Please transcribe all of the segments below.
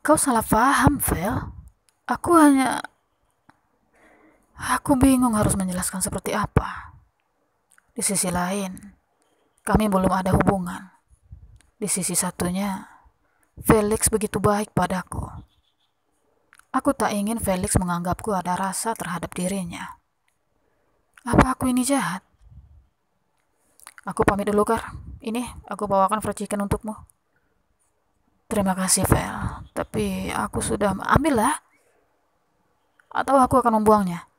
Kau salah paham, Vel. Aku hanya... Aku bingung harus menjelaskan seperti apa. Di sisi lain, kami belum ada hubungan. Di sisi satunya, Felix begitu baik padaku. Aku tak ingin Felix menganggapku ada rasa terhadap dirinya. Apa aku ini jahat? Aku pamit dulu, Kar. Ini, aku bawakan fried chicken untukmu. Terima kasih, Vel. Tapi aku sudah ambillah. Atau aku akan membuangnya.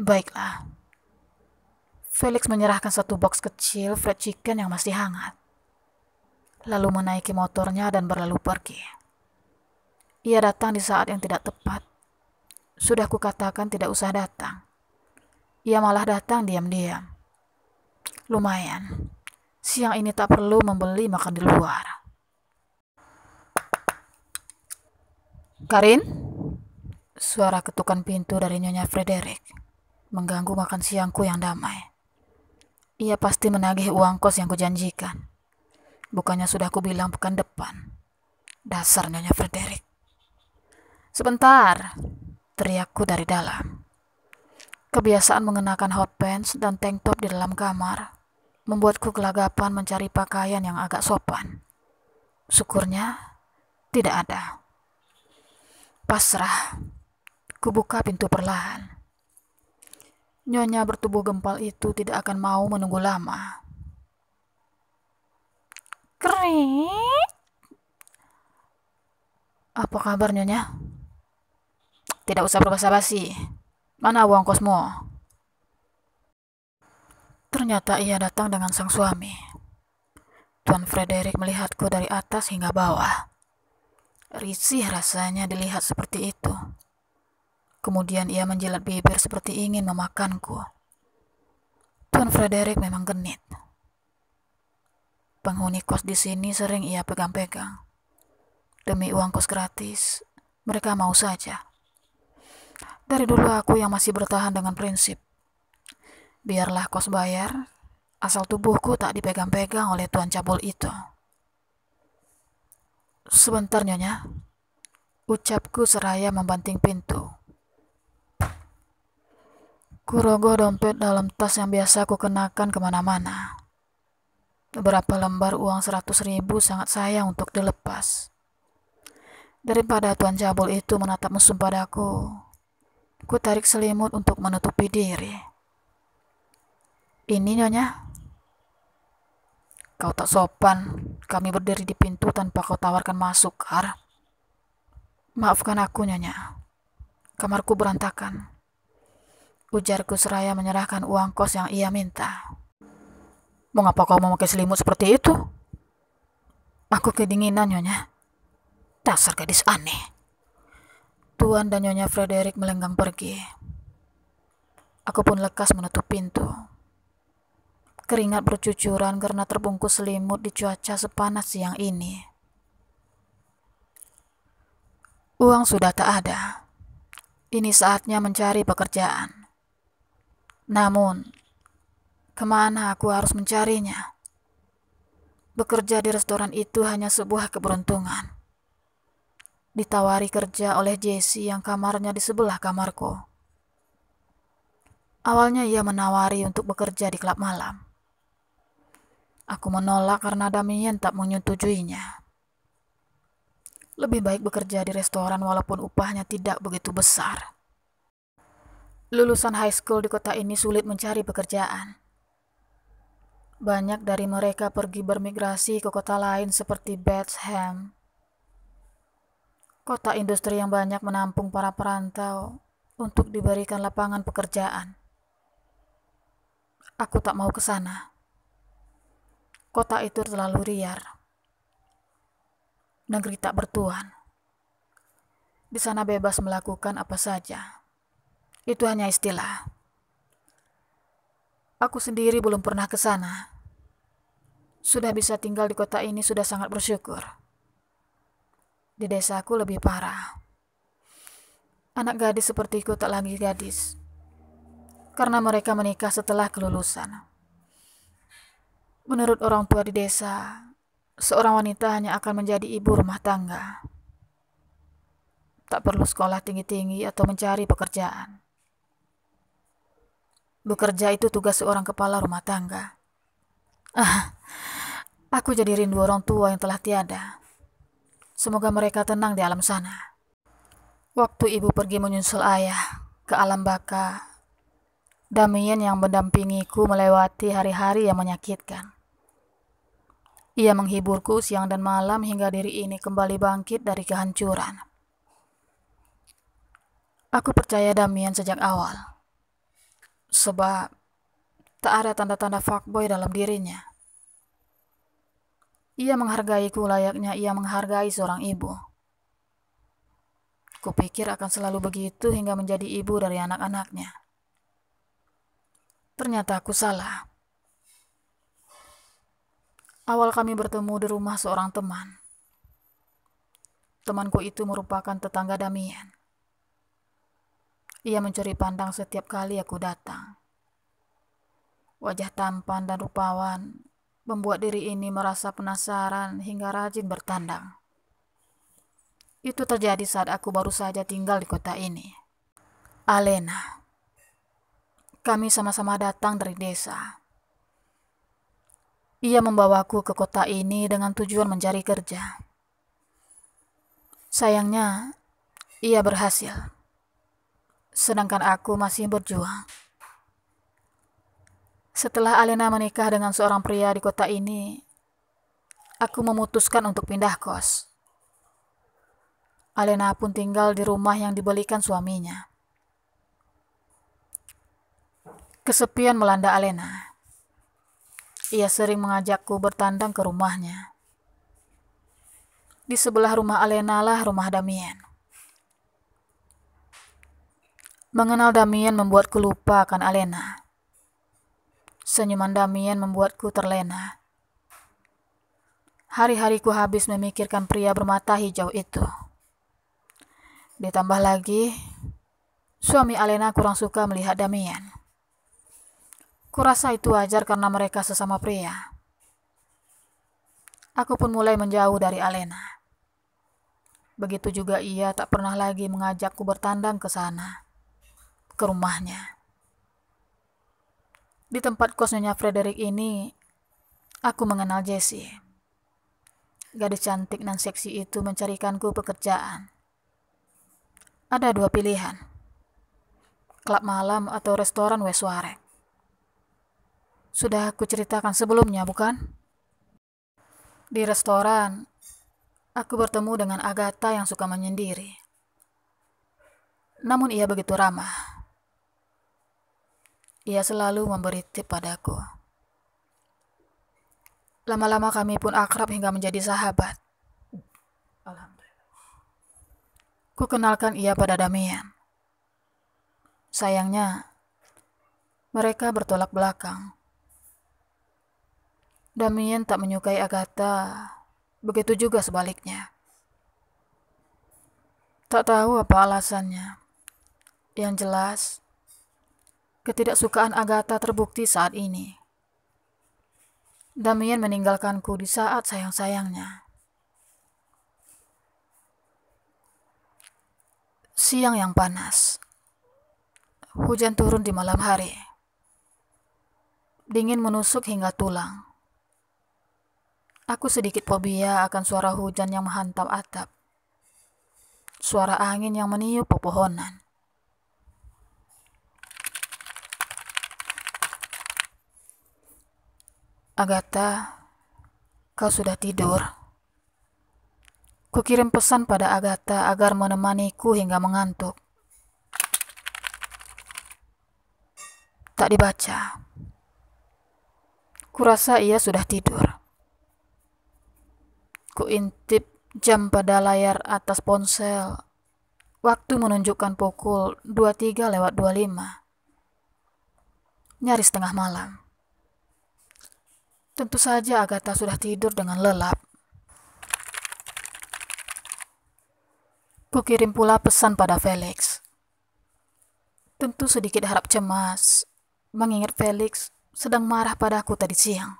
Baiklah. Felix menyerahkan satu box kecil fried chicken yang masih hangat. Lalu menaiki motornya dan berlalu pergi. Ia datang di saat yang tidak tepat. Sudah kukatakan tidak usah datang. Ia malah datang diam-diam. Lumayan. Siang ini tak perlu membeli makan di luar. Karin? Suara ketukan pintu dari Nyonya Frederick mengganggu makan siangku yang damai. Ia pasti menagih uang kos yang kujanjikan. Bukannya sudah kubilang pekan depan. Dasar Nyonya Frederick. Sebentar, teriakku dari dalam. Kebiasaan mengenakan hot pants dan tank top di dalam kamar membuatku gelagapan mencari pakaian yang agak sopan. Syukurnya tidak ada. Pasrah, kubuka pintu perlahan. Nyonya bertubuh gempal itu tidak akan mau menunggu lama. Krik. Apa kabar, Nyonya? Tidak usah berbasa-basi. Mana uang kosmo? Ternyata ia datang dengan sang suami. Tuan Frederick melihatku dari atas hingga bawah. Risih rasanya dilihat seperti itu. Kemudian ia menjilat bibir seperti ingin memakanku. Tuan Frederick memang genit. Penghuni kos di sini sering ia pegang-pegang. Demi uang kos gratis, mereka mau saja. Dari dulu aku yang masih bertahan dengan prinsip. Biarlah kos bayar, asal tubuhku tak dipegang-pegang oleh tuan cabul itu. Sebentar, Nyonya. Ucapku seraya membanting pintu. Kurogoh dompet dalam tas yang biasa ku kenakan kemana-mana. Beberapa lembar uang 100.000 sangat sayang untuk dilepas. Daripada tuan cabul itu menatap mesum padaku, ku tarik selimut untuk menutupi diri. Ini, Nyonya. Kau tak sopan. Kami berdiri di pintu tanpa kau tawarkan masuk, Kar. Maafkan aku, Nyonya. Kamarku berantakan. Ujarku seraya menyerahkan uang kos yang ia minta. Mengapa kau memakai selimut seperti itu? Aku kedinginan, Nyonya. Dasar gadis aneh. Tuan dan Nyonya Frederick melenggang pergi. Aku pun lekas menutup pintu. Keringat bercucuran karena terbungkus selimut di cuaca sepanas siang ini. Uang sudah tak ada. Ini saatnya mencari pekerjaan. Namun, kemana aku harus mencarinya? Bekerja di restoran itu hanya sebuah keberuntungan. Ditawari kerja oleh Jessie yang kamarnya di sebelah kamarku. Awalnya ia menawari untuk bekerja di klub malam. Aku menolak karena Damien tak menyetujuinya. Lebih baik bekerja di restoran walaupun upahnya tidak begitu besar. Lulusan high school di kota ini sulit mencari pekerjaan. Banyak dari mereka pergi bermigrasi ke kota lain seperti Bethlehem. Kota industri yang banyak menampung para perantau untuk diberikan lapangan pekerjaan. Aku tak mau ke sana. Kota itu terlalu liar. Negeri tak bertuan. Di sana bebas melakukan apa saja. Itu hanya istilah. Aku sendiri belum pernah ke sana. Sudah bisa tinggal di kota ini sudah sangat bersyukur. Di desaku lebih parah. Anak gadis sepertiku tak lagi gadis. Karena mereka menikah setelah kelulusan. Menurut orang tua di desa, seorang wanita hanya akan menjadi ibu rumah tangga. Tak perlu sekolah tinggi-tinggi atau mencari pekerjaan. Bekerja itu tugas seorang kepala rumah tangga. Aku jadi rindu orang tua yang telah tiada. Semoga mereka tenang di alam sana. Waktu ibu pergi menyusul ayah ke alam baka, Damien yang mendampingiku melewati hari-hari yang menyakitkan. Ia menghiburku siang dan malam hingga diri ini kembali bangkit dari kehancuran. Aku percaya Damien sejak awal, sebab tak ada tanda-tanda fuckboy dalam dirinya. Ia menghargaiku layaknya ia menghargai seorang ibu. Kupikir akan selalu begitu hingga menjadi ibu dari anak-anaknya. Ternyata aku salah. Awal kami bertemu di rumah seorang teman. Temanku itu merupakan tetangga Damien. Ia mencuri pandang setiap kali aku datang. Wajah tampan dan rupawan membuat diri ini merasa penasaran hingga rajin bertandang. Itu terjadi saat aku baru saja tinggal di kota ini. Alena. Kami sama-sama datang dari desa. Ia membawaku ke kota ini dengan tujuan mencari kerja. Sayangnya, ia berhasil. Sedangkan aku masih berjuang. Setelah Alena menikah dengan seorang pria di kota ini, aku memutuskan untuk pindah kos. Alena pun tinggal di rumah yang dibelikan suaminya. Kesepian melanda Alena. Ia sering mengajakku bertandang ke rumahnya. Di sebelah rumah Alena lah rumah Damien. Mengenal Damien membuatku lupa akan Alena. Senyuman Damien membuatku terlena. Hari-hariku habis memikirkan pria bermata hijau itu. Ditambah lagi, suami Alena kurang suka melihat Damien. Kurasa itu wajar karena mereka sesama pria. Aku pun mulai menjauh dari Alena. Begitu juga ia tak pernah lagi mengajakku bertandang ke sana, ke rumahnya. Di tempat kos Nyonya Frederick ini, aku mengenal Jessie. Gadis cantik dan seksi itu mencarikanku pekerjaan. Ada dua pilihan, klub malam atau restoran Weswarek. Sudah aku ceritakan sebelumnya, bukan? Di restoran, aku bertemu dengan Agatha yang suka menyendiri. Namun ia begitu ramah. Ia selalu memberi tip padaku. Lama-lama kami pun akrab hingga menjadi sahabat. Alhamdulillah. Ku kenalkan ia pada Damien. Sayangnya, mereka bertolak belakang. Damien tak menyukai Agatha, begitu juga sebaliknya. Tak tahu apa alasannya. Yang jelas, ketidaksukaan Agatha terbukti saat ini. Damien meninggalkanku di saat sayang-sayangnya. Siang yang panas. Hujan turun di malam hari. Dingin menusuk hingga tulang. Aku sedikit fobia akan suara hujan yang menghantam atap. Suara angin yang meniup pepohonan. Agatha, kau sudah tidur? Kukirim pesan pada Agatha agar menemaniku hingga mengantuk. Tak dibaca. Kurasa ia sudah tidur. Kuintip jam pada layar atas ponsel. Waktu menunjukkan pukul 23:25. Nyaris tengah malam. Tentu saja Agatha sudah tidur dengan lelap. Kukirim pula pesan pada Felix. Tentu sedikit harap cemas, mengingat Felix sedang marah padaku tadi siang.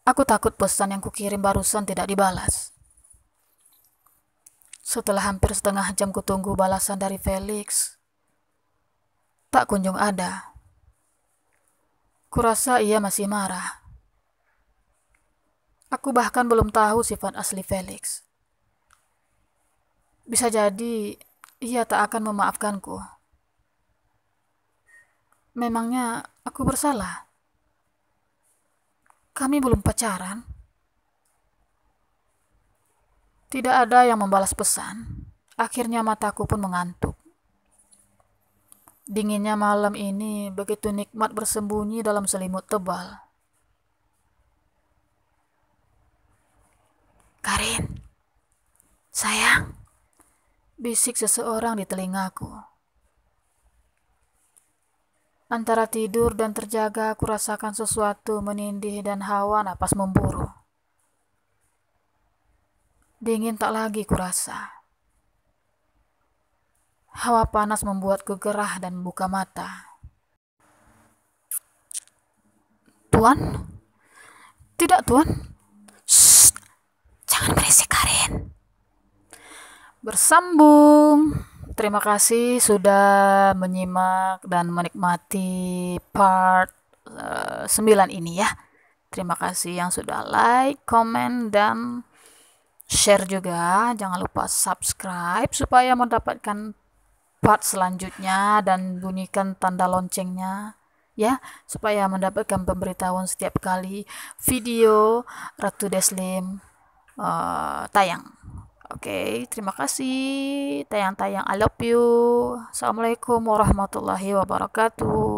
Aku takut pesan yang kukirim barusan tidak dibalas. Setelah hampir setengah jam kutunggu balasan dari Felix, tak kunjung ada. Kurasa ia masih marah. Aku bahkan belum tahu sifat asli Felix. Bisa jadi ia tak akan memaafkanku. Memangnya aku bersalah? Kami belum pacaran. Tidak ada yang membalas pesan. Akhirnya mataku pun mengantuk. Dinginnya malam ini begitu nikmat bersembunyi dalam selimut tebal. Karin, sayang, bisik seseorang di telingaku. Antara tidur dan terjaga, aku rasakan sesuatu menindih dan hawa napas memburu. Dingin tak lagi kurasa. Hawa panas membuatku gerah dan buka mata. Tuan? Tidak, Tuan. Shh, jangan berisik, Karin. Bersambung. Terima kasih sudah menyimak dan menikmati part 9 ini ya. Terima kasih yang sudah like, komen, dan share juga. Jangan lupa subscribe supaya mendapatkan part selanjutnya dan bunyikan tanda loncengnya ya, supaya mendapatkan pemberitahuan setiap kali video Ratu Deslim tayang. Oke, terima kasih tayang-tayang. I love you. Assalamualaikum warahmatullahi wabarakatuh.